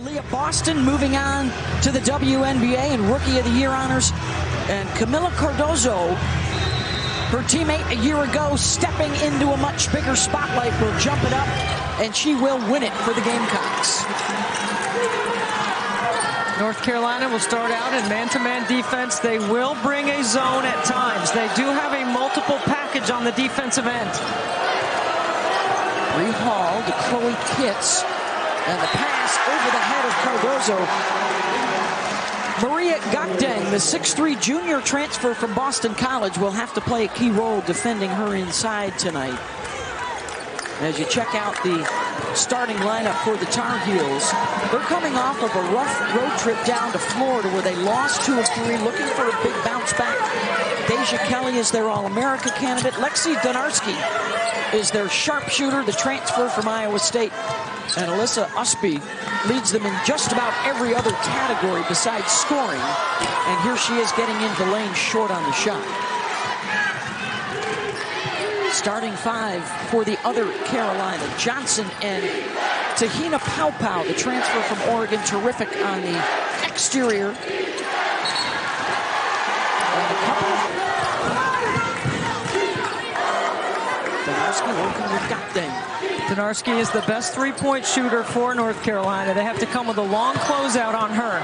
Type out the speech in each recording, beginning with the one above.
Leah Boston moving on to the WNBA and Rookie of the Year honors. And Camila Cardozo, her teammate a year ago, stepping into a much bigger spotlight, will jump it up, and she will win it for the Gamecocks. North Carolina will start out in man-to-man defense. They will bring a zone at times. They do have a multiple package on the defensive end. Bree Hall to Chloe Pitts, and the pass over the head of Cardozo. Maria Gakdeng, the 6'3" junior transfer from Boston College, will have to play a key role defending her inside tonight. As you check out the starting lineup for the Tar Heels, they're coming off of a rough road trip down to Florida where they lost 2 of 3, looking for a big bounce back. Deja Kelly is their All-America candidate. Lexi Donarski is their sharpshooter, the transfer from Iowa State. And Alyssa Usby leads them in just about every other category besides scoring. And here she is getting into the lane short on the shot. Starting 5 for the other Carolina, Johnson and Te-Hina Paopao, the transfer from Oregon, terrific on the exterior. And a couple. Donarski working with Gakdeng. Donarski is the best three-point shooter for North Carolina. They have to come with a long closeout on her.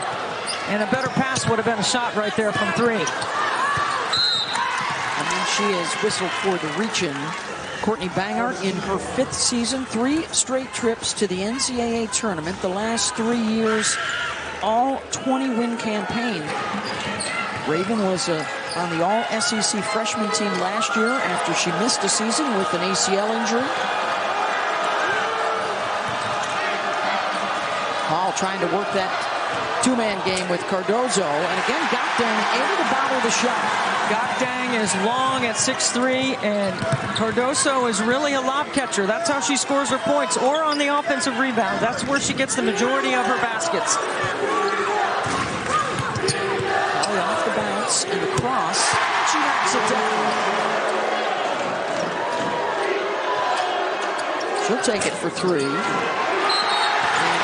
And a better pass would have been a shot right there from 3. She is whistled for the reach-in. Courtney Bangart in her 5th season, 3 straight trips to the NCAA tournament. The last 3 years, all 20-win campaign. Raven was on the All-SEC freshman team last year after she missed a season with an ACL injury. Hall trying to work that 2-man game with Cardozo. And again, Gakdeng able to battle the shot. Gakdeng is long at 6'3", and Cardozo is really a lob catcher. That's how she scores her points, or on the offensive rebound. That's where she gets the majority of her baskets. Holly off the bounce, and the cross. She knocks it down. She'll take it for 3.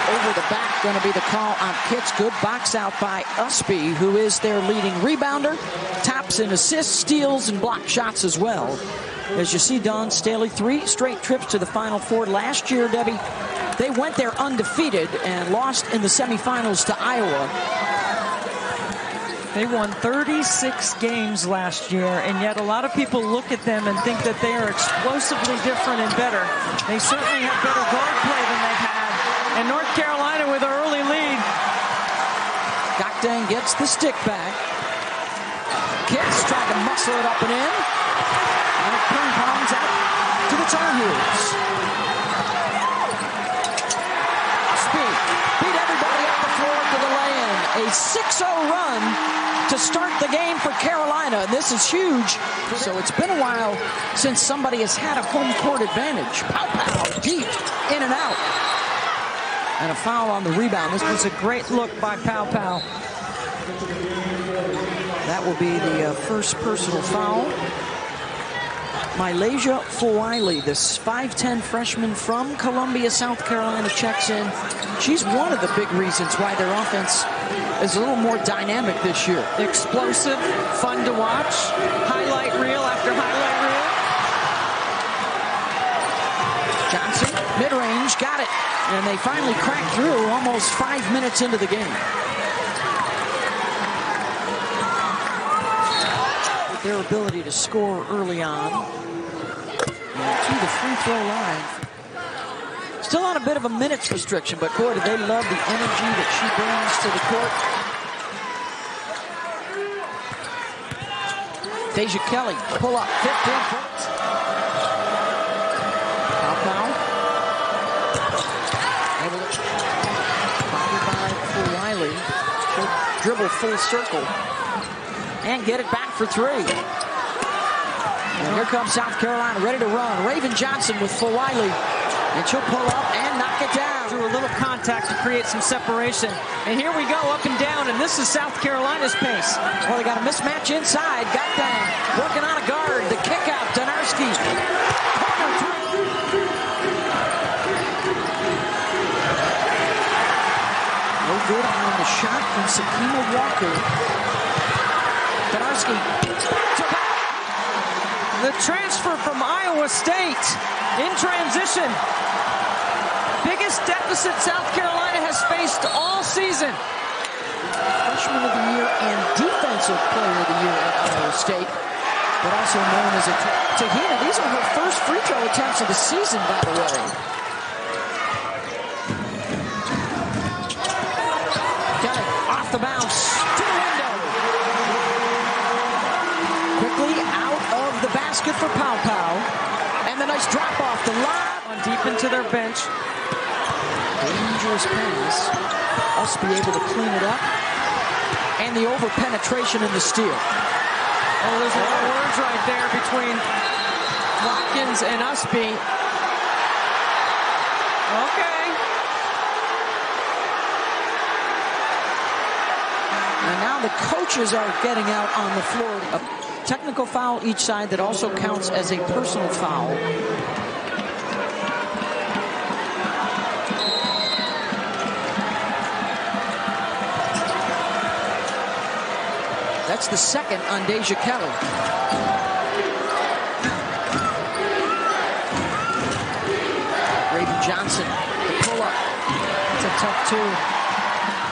Over the back, going to be the call on Pitts. Good box out by Usby, who is their leading rebounder. Taps and assists, steals, and block shots as well. As you see, Dawn Staley, 3 straight trips to the Final Four. Last year, Debbie, they went there undefeated and lost in the semifinals to Iowa. They won 36 games last year, and yet a lot of people look at them and think that they are explosively different and better. They certainly have better guard play than they've had. And North Carolina with an early lead. Gakdeng gets the stick back. Kitts trying to muscle it up and in. And it ping-pongs out to the Tar Heels. Speed beat everybody off the floor for the lay-in. A 6-0 run to start the game for Carolina. This is huge. So it's been a while since somebody has had a home court advantage. Paopao deep, in and out. And a foul on the rebound. This was a great look by Paopao. That will be the first personal foul. Mylasia Fulwiley, this 5'10" freshman from Columbia, South Carolina, checks in. She's one of the big reasons why their offense is a little more dynamic this year. Explosive, fun to watch, highlight reel after highlight reel. Johnson, mid-range, got it. And they finally cracked through almost 5 minutes into the game. With their ability to score early on. And to the free throw line. Still on a bit of a minutes restriction, but boy, do they love the energy that she brings to the court. Deja Kelly, pull up, 15 points. Paopao. She'll dribble full circle and get it back for 3. And here comes South Carolina ready to run. Raven Johnson with Fulwiley, and she'll pull up and knock it down. Through a little contact to create some separation. And here we go up and down, and this is South Carolina's pace. Well, they got a mismatch inside. Gakdeng working on a guard. The kick out, Donarski. good on the shot from Sakina Walker. Donarski to back. The transfer from Iowa State in transition. Biggest deficit South Carolina has faced all season. Freshman of the year and defensive player of the year at Iowa State, but also known as a Te-Hina. These are her first free throw attempts of the season, by the way. Got it off the bounce to the window. Quickly out of the basket for Paopao, and the nice drop off the line. On deep into their bench. Dangerous pass. Us be able to clean it up. And the over penetration in the steal. Oh, there's a lot of words right there between Watkins and Usby. Okay. And now the coaches are getting out on the floor. A technical foul each side that also counts as a personal foul. That's the second on Deja Kelly. Raven Johnson, the pull-up. It's a tough two.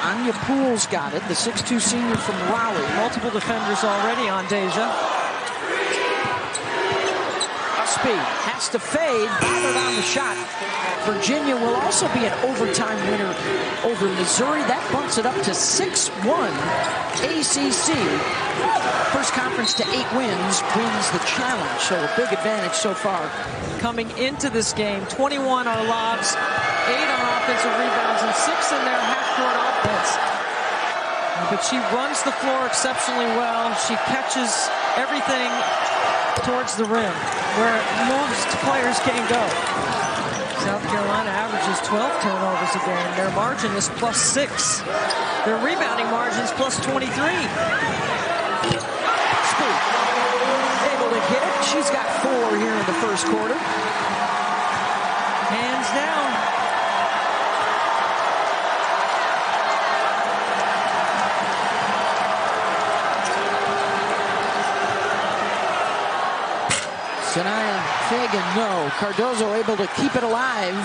Anya Pools got it, the 6'2 senior from Raleigh. Multiple defenders already on Deja. Usby has to fade, bothered on the shot. Virginia will also be an overtime winner over Missouri. That bumps it up to 6-1 ACC. First conference to 8 wins, wins the challenge. So a big advantage so far. Coming into this game, 21 are lobs, 8 on offensive rebounds, and 6 in their half-court offense. But she runs the floor exceptionally well. She catches everything towards the rim, where most players can't go. South Carolina averages 12 turnovers a game. Their margin is +6. Their rebounding margin is +23. Able to hit it. She's got 4 here in the first quarter. Hands down. Sanaya Fagan, no. Cardozo able to keep it alive.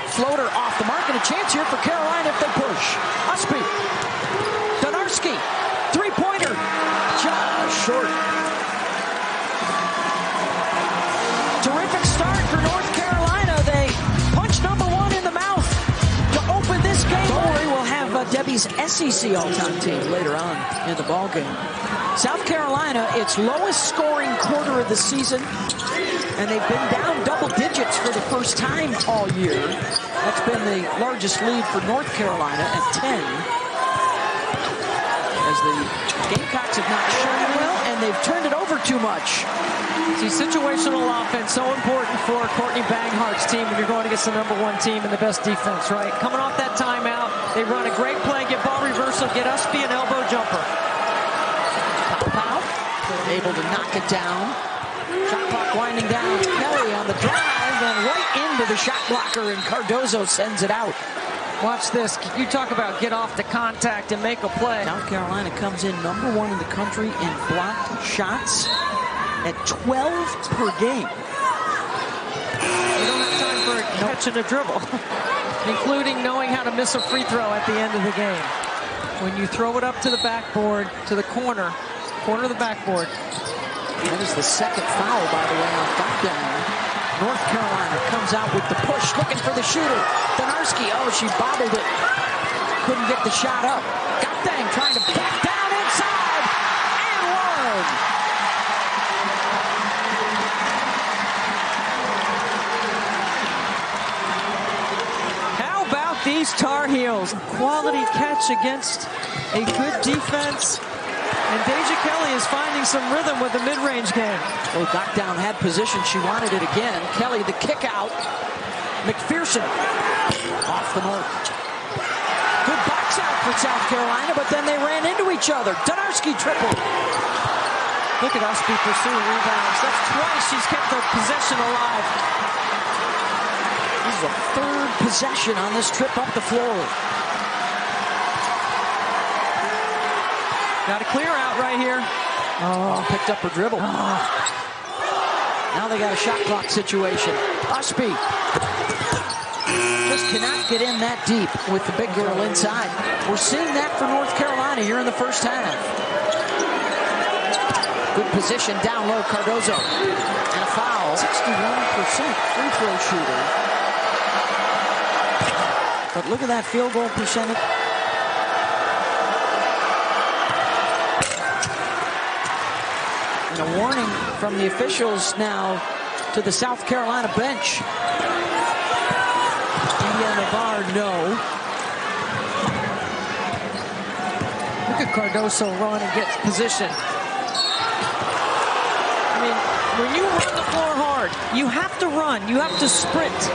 Floater off the mark, and a chance here for Carolina if they push. Usby. Donarski. Three-pointer. Just short. Terrific start for North Carolina. They punch number 1 in the mouth to open this game. Don't worry, we'll have Debbie's SEC all-time team later on in the ballgame. South Carolina, its lowest scoring quarter of the season, and they've been down double digits for the first time all year. That's been the largest lead for North Carolina at 10. As the Gamecocks have not shown well, and they've turned it over too much. See, situational offense so important for Courtney Banghart's team when you're going against the #1 team and the best defense, right? Coming off that timeout, they run a great play, get ball reversal, get Usby an elbow jumper. Paopao able to knock it down. Shot clock winding down. Kelly on the drive and right into the shot blocker, and Cardozo sends it out. Watch this. You talk about get off the contact and make a play. South Carolina comes in #1 in the country in blocked shots at 12 per game. You don't have time for a catch and a dribble, including knowing how to miss a free throw at the end of the game. When you throw it up to the backboard, to the corner of the backboard. That is the second foul, by the way, on Gakdeng. North Carolina comes out with the push, looking for the shooter. Donarski, oh, she bobbled it. Couldn't get the shot up. Gakdeng trying to back down inside, and one. How about these Tar Heels? Quality catch against a good defense. And Deja Kelly is finding some rhythm with the mid-range game. Well, Gakdeng had position. She wanted it again. Kelly, the kick out. McPherson off the mark. Good box out for South Carolina, but then they ran into each other. Donarski triple. Look at Usby pursuing rebounds. That's twice she's kept the possession alive. This is a third possession on this trip up the floor. Got a clear out right here. Oh, picked up her dribble. Now they got a shot clock situation. Usby just cannot get in that deep with the big girl inside. We're seeing that for North Carolina here in the first half. Good position down low, Cardozo. And a foul. 61% free throw shooter. But look at that field goal percentage. And a warning from the officials now to the South Carolina bench. Indiana Navarre, no. Look at Cardozo run and get position. I mean, when you run the floor hard, you have to run. You have to sprint.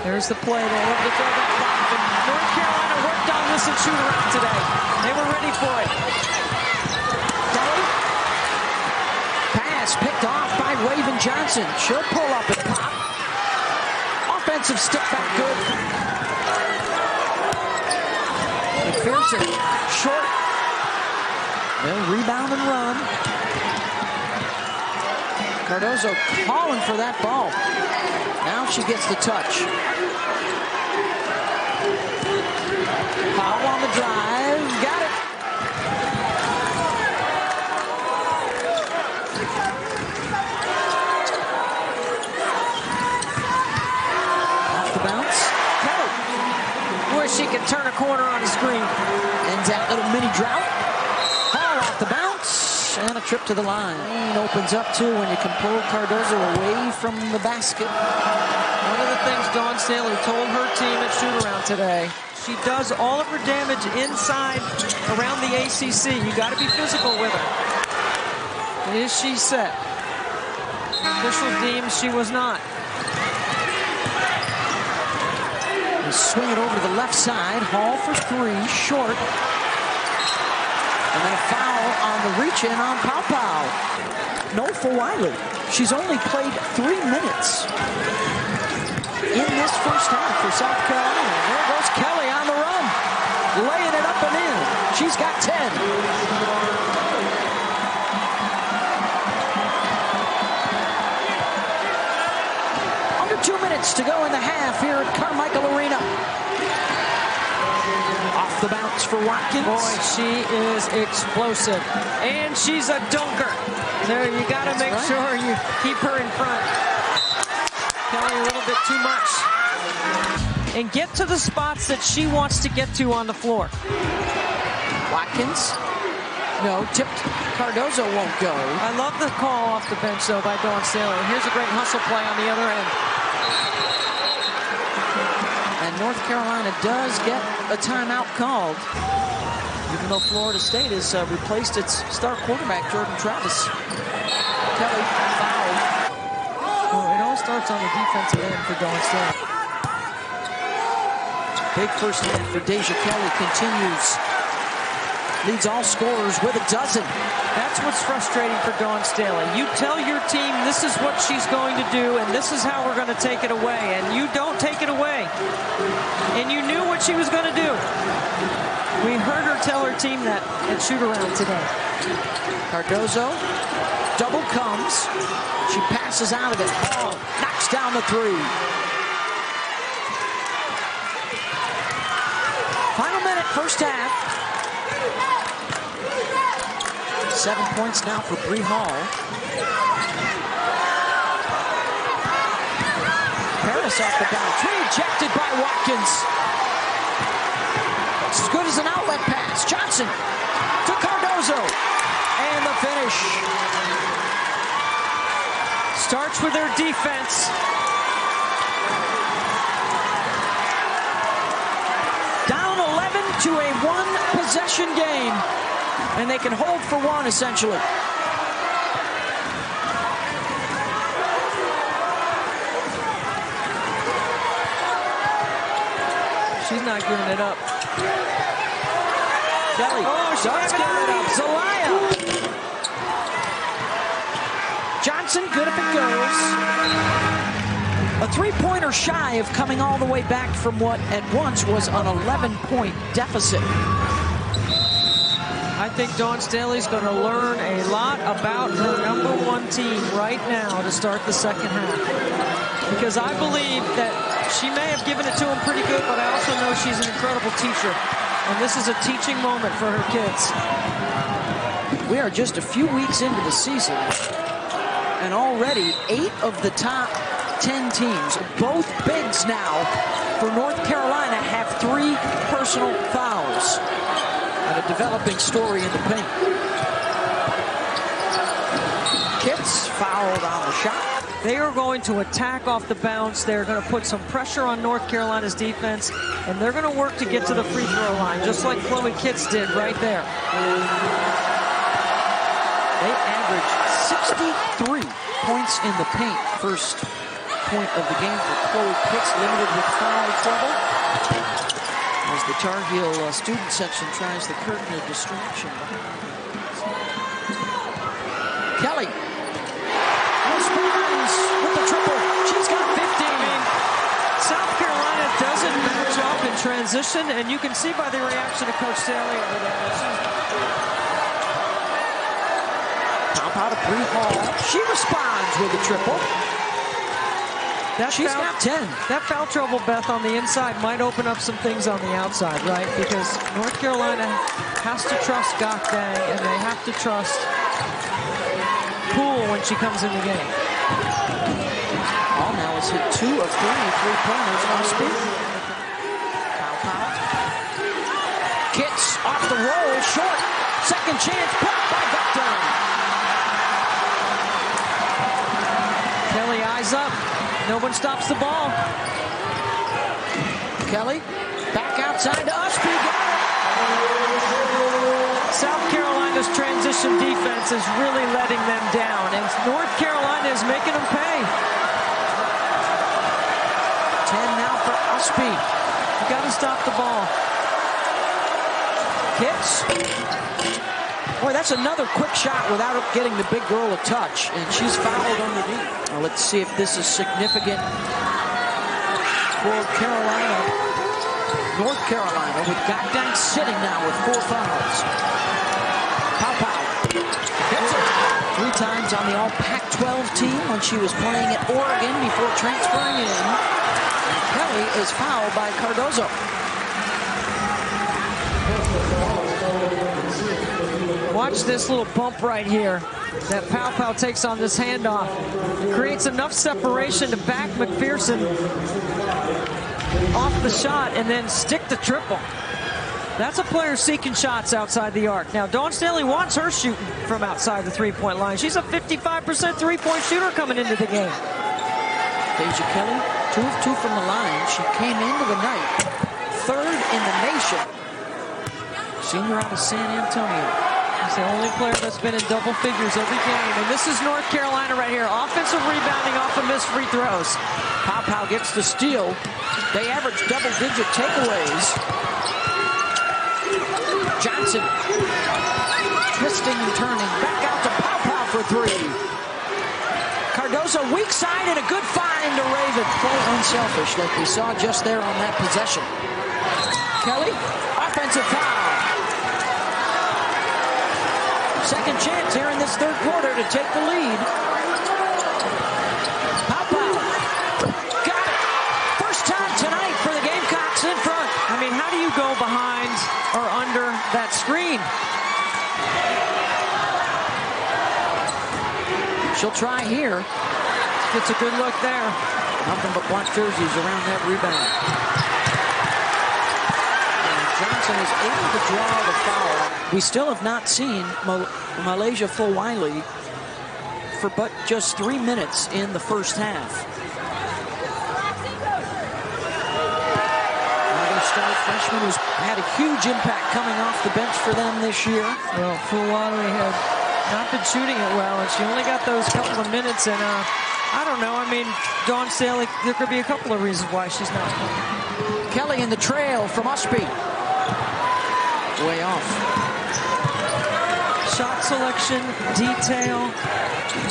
There's the play. They love to throw that back. And North Carolina worked on this and shoot around today. They were ready for it. Pass picked off by Raven Johnson. She'll pull up and pop. Offensive step back good. McPherson short. They'll rebound and run. Cardozo calling for that ball. Now she gets the touch. Powell on the drive. Got it. Off the bounce. Kelly. Wish she could turn a corner on the screen. Ends that little mini drought. Hall off the bounce. And a trip to the line. Opens up too when you can pull Cardozo away from the basket. One of the things Dawn Staley told her team at shoot-around today, she does all of her damage inside around the ACC. You got to be physical with her. Is she set? Official deems she was not. They swing it over to the left side. Hall for three, short. And then a foul on the reach-in on Paopao. No for Wiley. She's only played 3 minutes in this first half for South Carolina. There goes Kelly on the run. Laying it up and in. She's got 10. Under 2 minutes to go in the half here at Carmichael Arena. Off the bounce for Watkins. Boy, she is explosive. And she's a dunker. There, you got to make sure you keep her in front. Kelly a little bit too much. And get to the spots that she wants to get to on the floor. Watkins. No, tipped. Cardozo won't go. I love the call off the bench, though, by Dawn Staley. Here's a great hustle play on the other end. And North Carolina does get a timeout called, even though Florida State has replaced its star quarterback, Jordan Travis. Kelly fouled. Well, it all starts on the defensive end for Dawn Staley. Big first half for Deja Kelly continues. Leads all scorers with a dozen. That's what's frustrating for Dawn Staley. You tell your team this is what she's going to do and this is how we're going to take it away. And you don't take it away. And you knew what she was going to do. We heard her tell her team that at shoot-around today. Cardozo, double comes. She passes out of it. Oh, knocks down the three. Final minute, first half. 7 points now for Bree Hall. Paris off the bounce. Rejected by Watkins. It's as good as an outlet pass. Johnson to Cardozo. And the finish. Starts with their defense. Down 11 to a one-possession game. And they can hold for one, essentially. She's not giving it up. Kelly does give it up. Zelaya. Johnson, good if it goes. A three-pointer shy of coming all the way back from what at once was an 11-point deficit. I think Dawn Staley's going to learn a lot about her #1 team right now to start the second half. Because I believe that she may have given it to them pretty good, but I also know she's an incredible teacher. And this is a teaching moment for her kids. We are just a few weeks into the season, and already 8 of the top 10 teams, both bigs now for North Carolina, have 3 personal fouls. And a developing story in the paint. Kitts fouled on the shot. They are going to attack off the bounce. They're going to put some pressure on North Carolina's defense, and they're going to work to get to the free throw line, just like Chloe Kitts did right there. They averaged 63 points in the paint. First point of the game for Chloe Kitts, limited with foul trouble. As the Tar Heel student section tries the curtain of distraction. Kelly. Responds with the triple. She's got 15. South Carolina doesn't match up in transition, and you can see by the reaction of Coach Staley over there. Paopao to Bree Hall. She responds with a triple. She's got 10. That foul trouble, Beth, on the inside might open up some things on the outside, right? Because North Carolina has to trust Gakdang, and they have to trust Poole when she comes in the game. Hall now has hit 2 of 3 3-pointers on speed. Paopao. Kitts off the roll, short. Second chance, blocked by Gakdang. Kelly eyes up. No one stops the ball. Kelly, back outside to Usby. South Carolina's transition defense is really letting them down, and North Carolina is making them pay. 10 now for Usby. You got to stop the ball. Kitts. Boy, that's another quick shot without getting the big girl a touch, and she's fouled underneath. Now let's see if this is significant for Carolina. North Carolina with Gakdang sitting now with 4 fouls. Paopao hits it 3 times on the all Pac-12 team when she was playing at Oregon before transferring in. And Kelly is fouled by Cardozo. Watch this little bump right here that Paopao takes on this handoff. Creates enough separation to back McPherson off the shot and then stick the triple. That's a player seeking shots outside the arc. Now, Dawn Staley wants her shooting from outside the 3-point line. She's a 55% 3-point shooter coming into the game. Deja Kelly, 2 of 2 from the line. She came into the night 3rd in the nation. Senior out of San Antonio. He's the only player that's been in double figures every game. And this is North Carolina right here. Offensive rebounding off of missed free throws. Paopao gets the steal. They average double-digit takeaways. Johnson twisting and turning. Back out to Paopao for 3. Cardozo weak side and a good find to Raven. Play unselfish like we saw just there on that possession. Kelly, offensive foul. Second chance here in this 3rd quarter to take the lead. Paopao got it. First time tonight for the Gamecocks in front. I mean, how do you go behind or under that screen? She'll try here. Gets a good look there. Nothing but black jerseys around that rebound. Johnson is able to draw the foul. We still have not seen Malaysia Fulwiley for but just 3 minutes in the first half. Another star freshman who's had a huge impact coming off the bench for them this year. Well, Fulwiley had not been shooting it well, and she only got those couple of minutes. And I don't know. I mean, Dawn Staley, there could be a couple of reasons why she's not playing. Kelly in the trail from Usby. Way off. Shot selection, detail,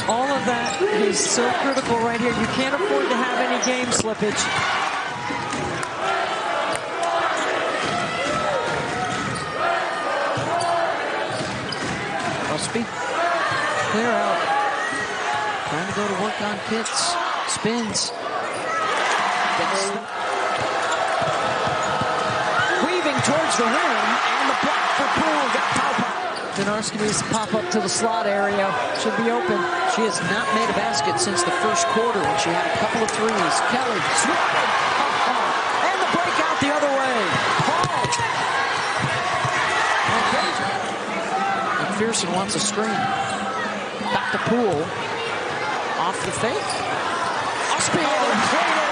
all of that is so critical right here. You can't afford to have any game slippage. Ospie. Clear out. Trying to go to work on Pitts. Spins. Weaving towards the rim, and the block for Poole got Paopao. Denarski needs to pop up to the slot area. Should be open. She has not made a basket since the first quarter when she had a couple of threes. Kelly swatted. And the breakout the other way. Hall. McPherson wants a screen. Back to Poole. Off the fake. Ospie able to play it.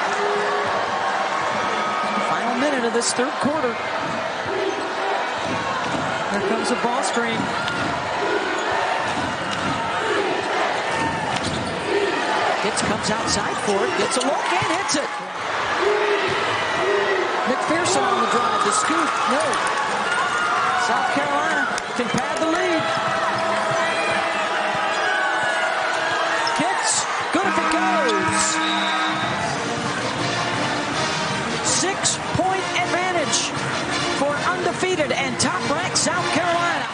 Final minute of this third quarter. Here comes a ball screen. Hitz comes outside for it, gets a look and hits it. McPherson on the drive, the scoop, no. South Carolina can pad the lead. Hitz, good if it goes. 6-point advantage for undefeated and top-ranked South Carolina.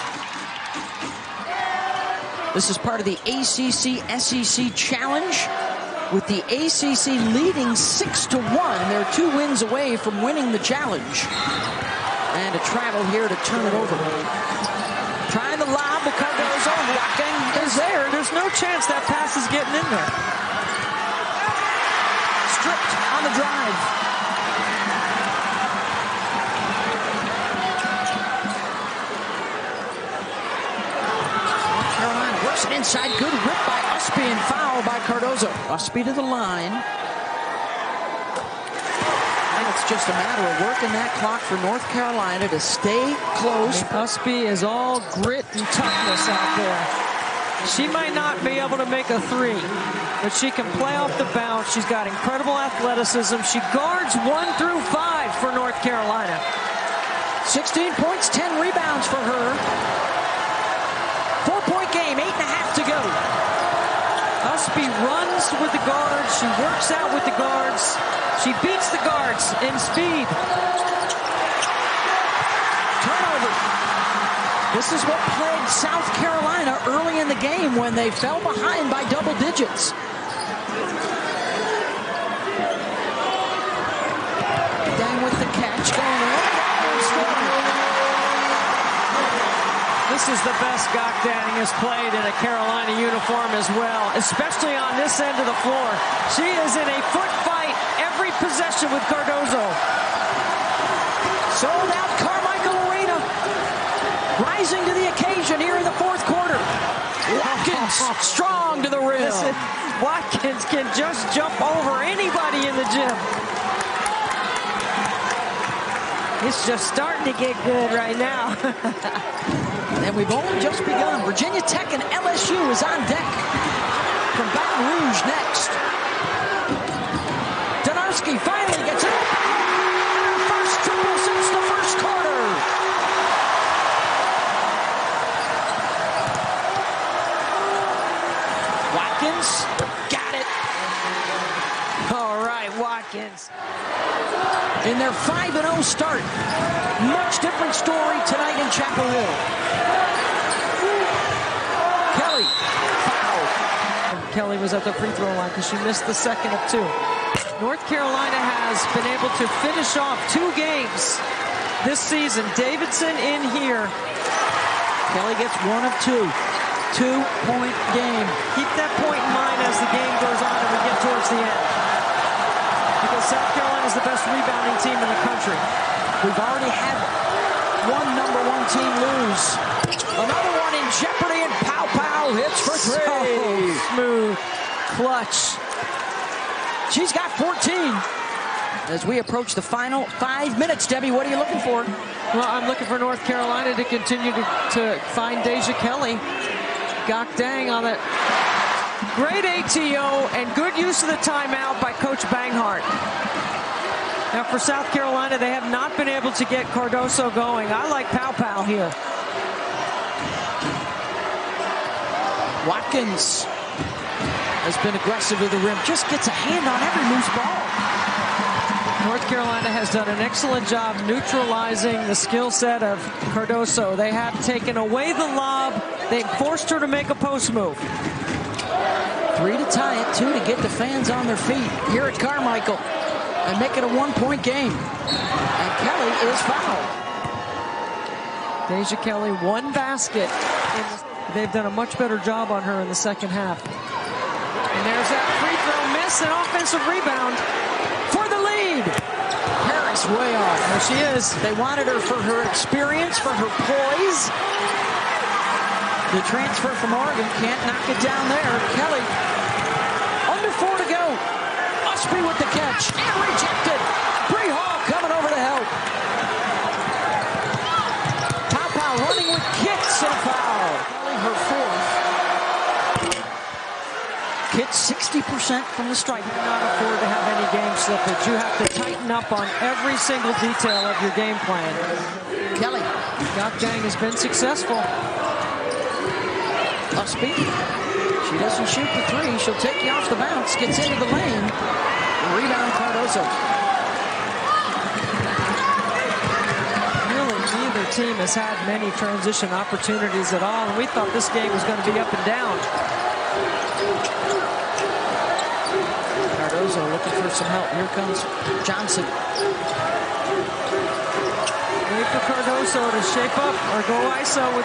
This is part of the ACC-SEC Challenge, with the ACC leading 6-1. They're 2 wins away from winning the challenge. And a travel here to turn it over. Trying to lob the Cardozo. Watkins is there. There's no chance that pass is getting in there. Stripped on the drive. Works it inside, good rip by Ospie and foul by Cardozo. Ospie to the line. And it's just a matter of working that clock for North Carolina to stay close. Ospie is all grit and toughness out there. She might not be able to make a three, but she can play off the bounce. She's got incredible athleticism. She guards 1 through 5 for North Carolina. 16 points, 10 rebounds for her. 4-point game, 8.5 to go. Ospie runs with the guards. She works out with the guards. She beats the guards in speed. Turnover. This is what plagued South Carolina early in the game when they fell behind by double digits. Dang with the catch, going in. This is the best Gakdang has played in a Carolina uniform as well, especially on this end of the floor. She is in a foot fight every possession with Cardozo. Sold out Carmichael Arena. Rising to the occasion here in the fourth quarter. Watkins strong to the rim. Listen, Watkins can just jump over anybody in the gym. It's just starting to get good right now. And we've only just begun. Virginia Tech and LSU is on deck. From Baton Rouge next. Denarski finally gets it. First triple since the first quarter. Watkins got it. All right, Watkins. In their 5-0 start. Much different story tonight in Chapel Hill. Kelly, foul. Kelly was at the free throw line because she missed the second of 2. North Carolina has been able to finish off 2 games this season. Davidson in here. Kelly gets 1 of 2. 2-point game. Keep that point in mind as the game goes on and we get towards the end. Because South Carolina is the best rebounding team in the country. We've already had one number 1 team lose. Another one in jeopardy, and Paopao hits for 3. So smooth. Clutch. She's got 14. As we approach the final 5 minutes, Debbie, what are you looking for? Well, I'm looking for North Carolina to continue to find Deja Kelly. Gakdang on it. Great ATO and good use of the timeout by Coach Banghart. Now for South Carolina, they have not been able to get Cardozo going. I like Paopao here. Watkins has been aggressive to the rim. Just gets a hand on every loose ball. North Carolina has done an excellent job neutralizing the skill set of Cardoso. They have taken away the lob. They forced her to make a post move. 3 to tie it, 2 to get the fans on their feet here at Carmichael and make it a 1-point game. And Kelly is fouled. Deja Kelly, 1 basket. They've done a much better job on her in the second half. And there's that free throw miss, an offensive rebound for the lead. Harris way off. There she is. They wanted her for her experience, for her poise. The transfer from Oregon can't knock it down there. Kelly, under 4 to go. Usby with the catch and rejected. Bree Hall coming over to help. Paopao running with kicks and a foul. Kelly, her 4th. Kicks 60% from the stripe. You cannot afford to have any game slippage. You have to tighten up on every single detail of your game plan. Kelly. Gakdeng has been successful. Usby. She doesn't shoot the 3. She'll take you off the bounce. Gets into the lane. Rebound Cardoso. Really, neither team has had many transition opportunities at all, and we thought this game was going to be up and down. Cardoso looking for some help. Here comes Johnson. Wait for Cardoso to shape up or go ISO with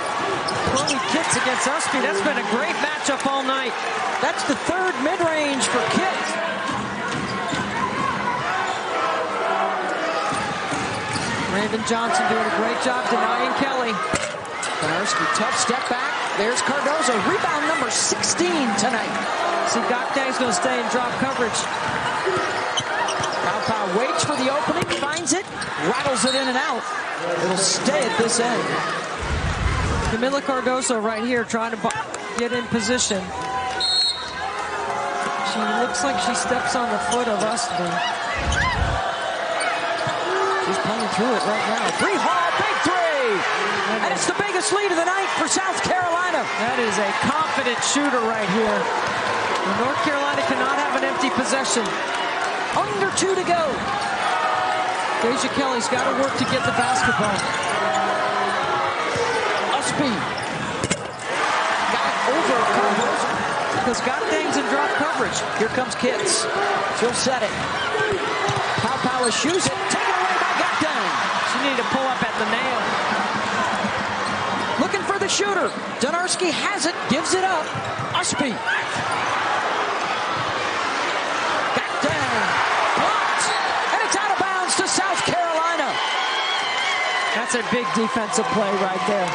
Chloe Kitts against Usby. That's been a great matchup all night. That's the 3rd mid-range for Kitts. Raven Johnson doing a great job denying Kelly. Konarski, tough step back. There's Cardoso. Rebound number 16 tonight. See, Gakdeng's going to stay in drop coverage. Paopao waits for the opening, finds it, rattles it in and out. It'll stay at this end. Camila Cardoso right here trying to get in position. She looks like she steps on the foot of Usby. She's playing through it right now. Bree Hall, big 3! And it's the biggest lead of the night for South Carolina. That is a confident shooter right here. And North Carolina cannot have an empty possession. Under 2 to go. Deja Kelly's got to work to get the basketball. Usby. Got it over Cardoso. Because Gakdeng's in drop coverage. Here comes Kitts. She'll set it. Paopao shoots it. Taken away by Gakdeng. She needed to pull up at the nail. Looking for the shooter. Donarski has it. Gives it up. Usby. South Carolina. That's a big defensive play right there.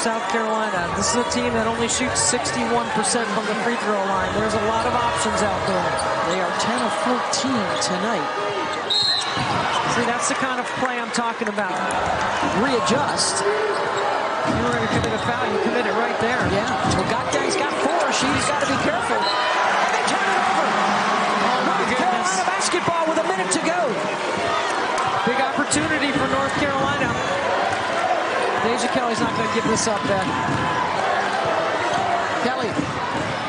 South Carolina. This is a team that only shoots 61% from the free throw line. There's a lot of options out there. They are 10 of 14 tonight. See, that's the kind of play I'm talking about. Readjust. If you were going to commit a foul, you commit it right there. Yeah. Well, Gakdeng's got 4. She's got to be careful. And they turn it over. North Carolina basketball with a minute to go. Big opportunity for North Carolina. Deja Kelly's not going to give this up then. Kelly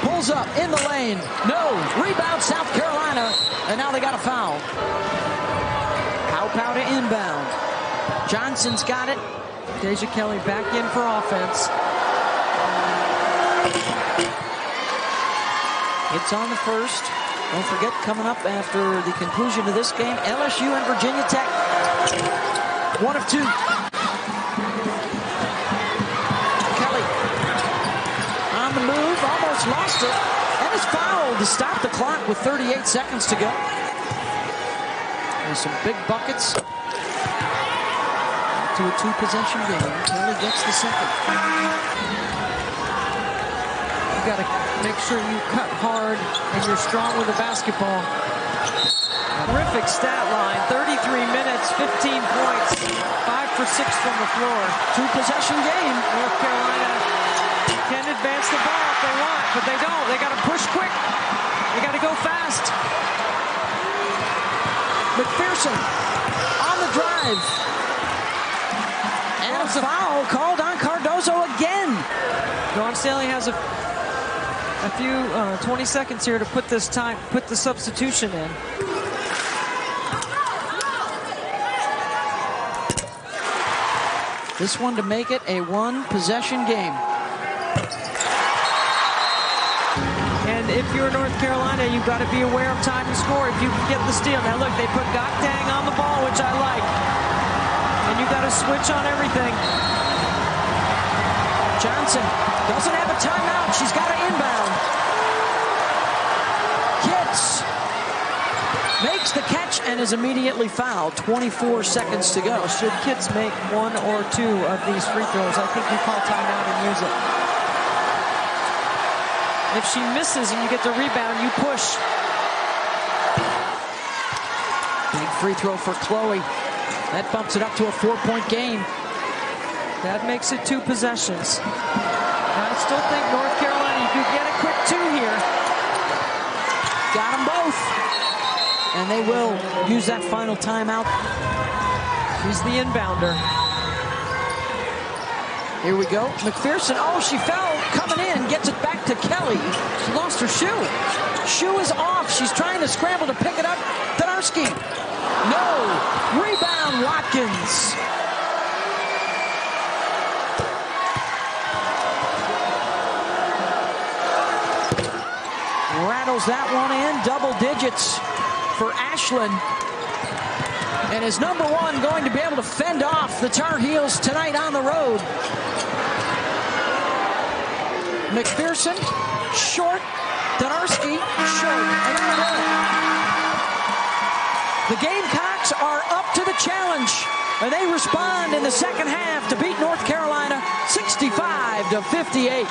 pulls up in the lane. No. Rebound South Carolina. And now they got a foul. Paopao to inbound. Johnson's got it. Deja Kelly back in for offense. It's on the first. Don't forget, coming up after the conclusion of this game, LSU and Virginia Tech. 1 of 2. Kelly on the move, almost lost it, and is fouled to stop the clock with 38 seconds to go. There's some big buckets to a 2-possession game. Kelly gets the second. You got to make sure you cut hard and you're strong with the basketball. Terrific stat line. 33 minutes, 15 points, 5 for 6 from the floor. 2-possession game. North Carolina can advance the ball if they want, but they don't. They got to push quick. They got to go fast. McPherson on the drive. And a foul called on Cardoso again. Dawn Staley has a few 20 seconds here to put the substitution in. This one to make it a one-possession game. And if you're North Carolina, you've got to be aware of time to score if you can get the steal. Now look, they put Gokdang on the ball, which I like. And you've got to switch on everything. Johnson doesn't have a timeout. She's got to inbound. Kitts makes the catch and is immediately fouled. 24 seconds to go. Should Kitts make one or two of these free throws, I think you call timeout and use it. If she misses and you get the rebound, you push. Big free throw for Chloe. That bumps it up to a 4-point game. That makes it 2 possessions. I still think North Carolina, you could get a quick 2 here. Got them both. And they will use that final timeout. She's the inbounder. Here we go. McPherson, oh, she fell coming in, gets it back to Kelly. She lost her shoe. Shoe is off. She's trying to scramble to pick it up. Donarski. No. Rebound, Watkins. Rattles that one in. Double digits for Ashlyn. And is number 1 going to be able to fend off the Tar Heels tonight on the road? McPherson, short. Donarski, short. Another one. The Gamecocks are up to the challenge, and they respond in the second half to beat North Carolina 65-58.